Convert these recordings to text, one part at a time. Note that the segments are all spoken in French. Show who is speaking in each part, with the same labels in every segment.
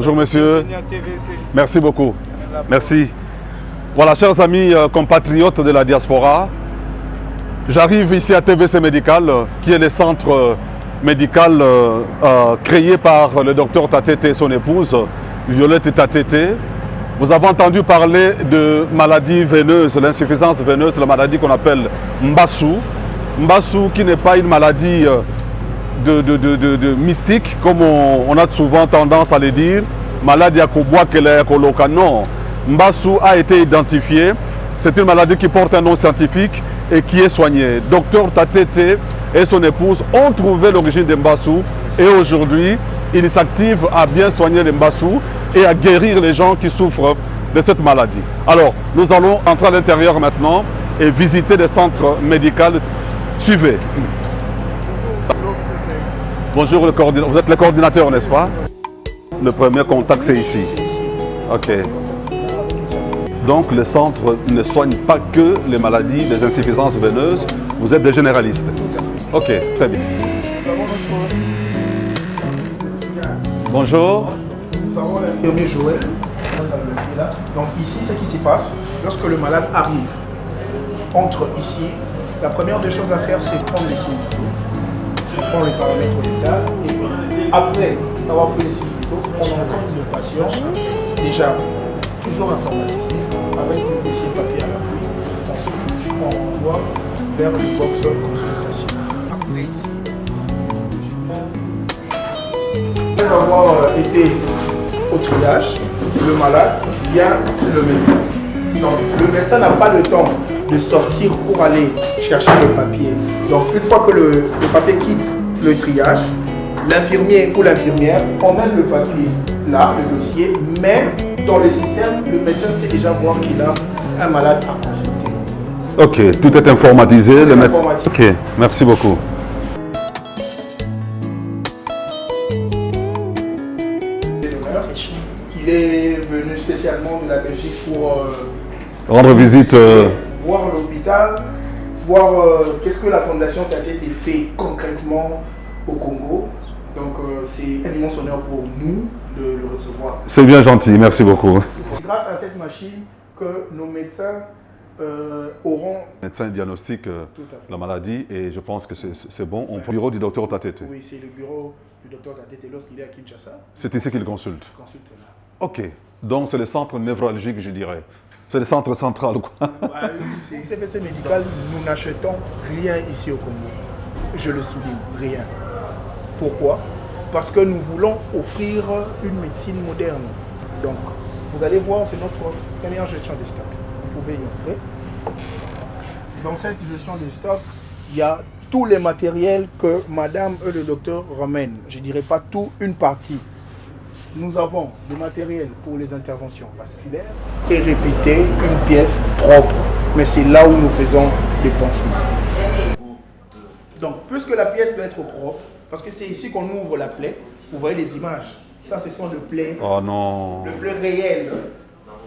Speaker 1: Bonjour monsieur. Merci beaucoup. Merci. Voilà, chers amis compatriotes de la diaspora, j'arrive ici à TVC Médical, qui est le centre médical créé par le docteur Tatete et son épouse, Violette Tatete. Vous avez entendu parler de maladie veineuse, l'insuffisance veineuse, la maladie qu'on appelle Mbassou. Mbassou qui n'est pas une maladie de mystique, comme on a souvent tendance à le dire. Maladie à Koboa, non. Mbassou a été identifié. C'est une maladie qui porte un nom scientifique et qui est soignée. Docteur Tatete et son épouse ont trouvé l'origine de Mbassou et aujourd'hui, ils s'activent à bien soigner les Mbassou et à guérir les gens qui souffrent de cette maladie. Alors, nous allons entrer à l'intérieur maintenant et visiter les centres médicaux. Suivez. Bonjour, vous êtes le coordinateur, n'est-ce pas? Le premier contact, c'est ici. Ok. Donc, le centre ne soigne pas que les maladies des insuffisances veineuses. Vous êtes des généralistes. Ok, très bien. Bonjour.
Speaker 2: Nous avons l'infirmier Joël. Donc ici, ce qui se passe, lorsque le malade arrive, entre ici, la première des choses à faire, c'est prendre les signes vitaux, prendre les paramètres vitaux, et après avoir pris les signes vitaux, on rencontre le patient, déjà toujours informatisé, avec le dossier papier à l'appui. Ensuite, on renvoie vers le box consultation. Après avoir été au triage, le malade vient le médecin. Donc, le médecin n'a pas le temps de sortir pour aller chercher le papier. Donc, une fois que le papier quitte le triage, l'infirmier ou l'infirmière emmène le papier là, le dossier, mais dans le système, le médecin sait déjà voir qu'il a un malade à consulter.
Speaker 1: Ok, tout est informatisé. Le médecin. Ok, merci beaucoup.
Speaker 2: Il est venu spécialement de la Belgique pour
Speaker 1: rendre visite.
Speaker 2: Voir l'hôpital, voir qu'est-ce que la Fondation Tatete fait concrètement au Congo. Donc c'est un immense honneur pour nous de le recevoir.
Speaker 1: C'est bien gentil, merci beaucoup.
Speaker 2: C'est grâce à cette machine que nos médecins auront...
Speaker 1: Le médecin diagnostique la maladie et je pense que c'est bon. On prend le bureau du docteur Tatete.
Speaker 2: Oui, c'est le bureau du docteur Tatete lorsqu'il est à Kinshasa.
Speaker 1: C'est ici qu'il consulte.
Speaker 2: Consulte là.
Speaker 1: Ok, donc c'est le centre névralgique, je dirais. C'est le centre central, quoi.
Speaker 2: Ah, oui, c'est TVC Médical, nous n'achetons rien ici au Congo. Je le souligne, rien. Pourquoi? Parce que nous voulons offrir une médecine moderne. Donc, vous allez voir, c'est notre première gestion des stocks. Vous pouvez y entrer. Dans cette gestion des stocks, il y a tous les matériels que madame et le docteur ramènent. Je ne dirais pas tout, une partie. Nous avons du matériel pour les interventions vasculaires et répéter une pièce propre. Mais c'est là où nous faisons des pansements. Donc, puisque la pièce doit être propre, parce que c'est ici qu'on ouvre la plaie, vous voyez les images. Ça, ce sont le plaie.
Speaker 1: Oh non.
Speaker 2: Le plaie réel.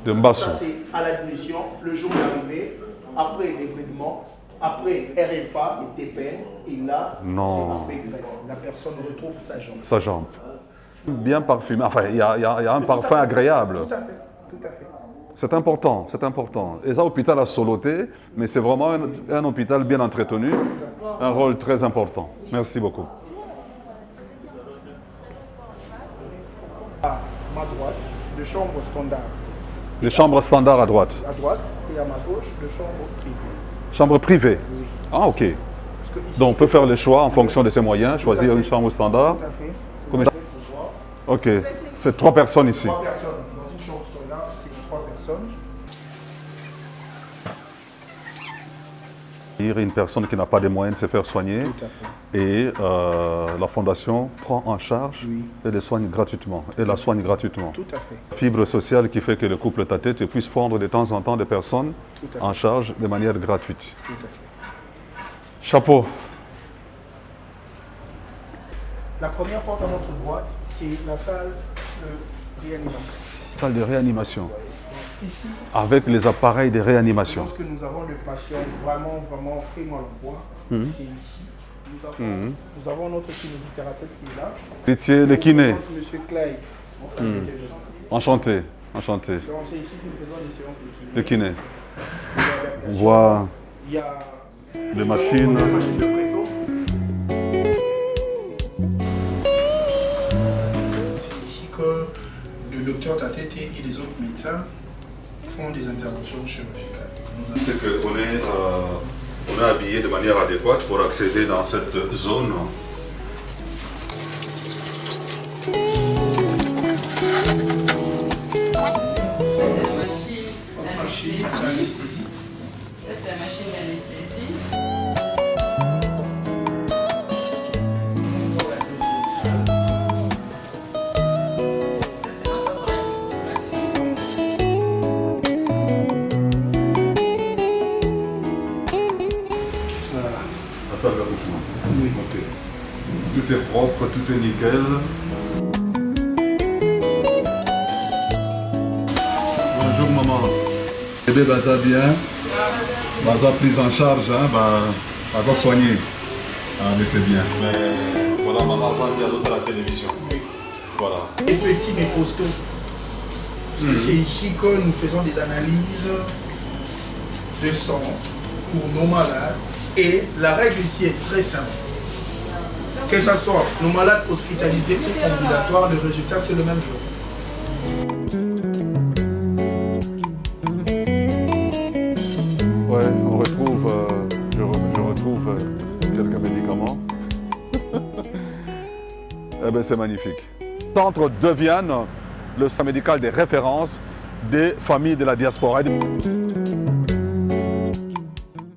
Speaker 1: De Mbassou.
Speaker 2: Ça, c'est à l'admission, le jour d'arrivée, après débridement, après RFA et TPN, et là, c'est après greffe. La personne retrouve sa jambe.
Speaker 1: Sa jambe. Bien parfumé. Enfin, il y a un parfum agréable.
Speaker 2: Tout à fait, tout à fait.
Speaker 1: C'est important, c'est important. Et ça, hôpital a soloté, mais c'est vraiment un hôpital bien entretenu. Un rôle très important. Merci beaucoup.
Speaker 2: À ma droite, de chambre standard.
Speaker 1: Les chambres standards à droite.
Speaker 2: À droite et à ma gauche, de chambre privée.
Speaker 1: Chambre privée.
Speaker 2: Oui.
Speaker 1: Ah, ok.
Speaker 2: Parce que ici,
Speaker 1: Donc, on peut faire le choix en fonction de ses moyens, choisir une chambre standard.
Speaker 2: tout à fait.
Speaker 1: Combien... Ok, c'est 3 personnes ici.
Speaker 2: 3 personnes. Dans une chambre standard, c'est 3 personnes.
Speaker 1: Une personne qui n'a pas les moyens de se faire soigner.
Speaker 2: Tout à fait.
Speaker 1: Et la fondation prend en charge
Speaker 2: Oui.
Speaker 1: et les soigne gratuitement. Et la soigne gratuitement.
Speaker 2: Tout à fait.
Speaker 1: Fibre sociale qui fait que le couple Tatete puisse prendre de temps en temps des personnes
Speaker 2: Tout à fait.
Speaker 1: en charge de manière gratuite.
Speaker 2: Tout à fait.
Speaker 1: Chapeau.
Speaker 2: La première porte à notre droite, c'est la salle de réanimation.
Speaker 1: Salle de réanimation.
Speaker 2: Ici,
Speaker 1: Avec les appareils de réanimation.
Speaker 2: lorsque nous avons le patient vraiment très mal en point, c'est ici. Nous avons notre kinésithérapeute qui est là.
Speaker 1: Pitié, le kiné.
Speaker 2: Monsieur Clay On travaille avec les gens.
Speaker 1: Enchanté, enchanté.
Speaker 2: Donc c'est ici que nous faisons des séances
Speaker 1: De
Speaker 2: de kiné.
Speaker 1: kiné. On voit
Speaker 2: Il y a
Speaker 1: les machines.
Speaker 2: des machines de presso. C'est ici que le docteur Tatete et les autres médecins font des interventions chirurgicales.
Speaker 1: C'est qu'on est habillé de manière adéquate pour accéder dans cette zone.
Speaker 2: Anesthésie.
Speaker 3: Ça, c'est la machine d'anesthésie. Ça, c'est notre appareil
Speaker 1: La salle d'accouchement.
Speaker 2: Oui.
Speaker 1: Ok. Tout est propre, tout est nickel. Bonjour maman. Bébé baza bien. Baza prise en charge, hein, baza soigné. Ah mais c'est bien. Mais voilà maman va dire l'autre à la télévision. Voilà.
Speaker 2: Les petits mais costauds. Parce que c'est ici que nous faisons des analyses de sang pour nos malades. Et la règle ici est très simple. Que ce soit nos malades hospitalisés ou ambulatoires, le résultat c'est le même jour.
Speaker 1: Ouais, on retrouve, je retrouve quelques médicaments. Eh bien, c'est magnifique. Le centre devient le centre médical des références des familles de la diaspora.